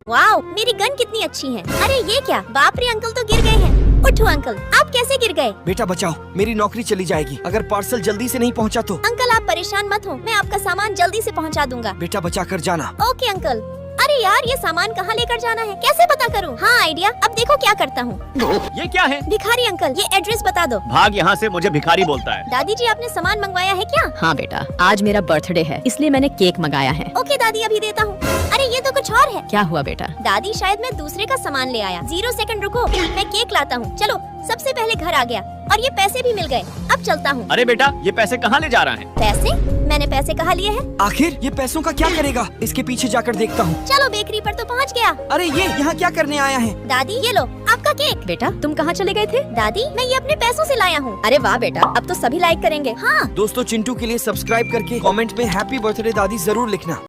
Wow, मेरी gun कितनी अच्छी है। अरे ये क्या, बाप रे, अंकल तो गिर गए हैं। उठो अंकल, आप कैसे गिर गए? बेटा बचाओ, मेरी नौकरी चली जाएगी अगर पार्सल जल्दी से नहीं पहुंचा तो। अंकल आप परेशान मत हो, मैं आपका सामान जल्दी से पहुंचा दूंगा। बेटा बचा कर जाना। Okay uncle. अरे यार, ये सामान कहाँ लेकर जाना है, कैसे पता करूँ? हाँ आइडिया, अब देखो क्या करता हूँ। ये क्या है? भिखारी अंकल, ये एड्रेस बता दो। भाग यहाँ से, मुझे भिखारी बोलता है। दादी जी, आपने सामान मंगवाया है क्या? हाँ बेटा, आज मेरा बर्थडे है इसलिए मैंने केक मंगाया है। ओके दादी, अभी देता हूँ। अरे ये तो कुछ और है। क्या हुआ बेटा? दादी शायद मैं दूसरे का सामान ले आया। 0 सेकंड रुको, मैं केक लाता हूँ। चलो, सबसे पहले घर आ गया और ये पैसे भी मिल गए। अब चलता हूँ। अरे बेटा, ये पैसे कहाँ ले जा रहा है? पैसे? मैंने पैसे कहाँ लिए हैं? आखिर ये पैसों का क्या करेगा? इसके पीछे जाकर देखता हूँ। चलो, बेकरी पर तो पहुँच गया। अरे ये यहाँ क्या करने आया है? दादी ये लो आपका केक। बेटा तुम कहाँ चले गए थे? दादी, मैं ये अपने पैसों से लाया हूँ। अरे वाह बेटा, अब तो सभी लाइक करेंगे। हाँ दोस्तों चिंटू के लिए सब्सक्राइब करके कमेंट में हैप्पी बर्थडे दादी जरूर लिखना।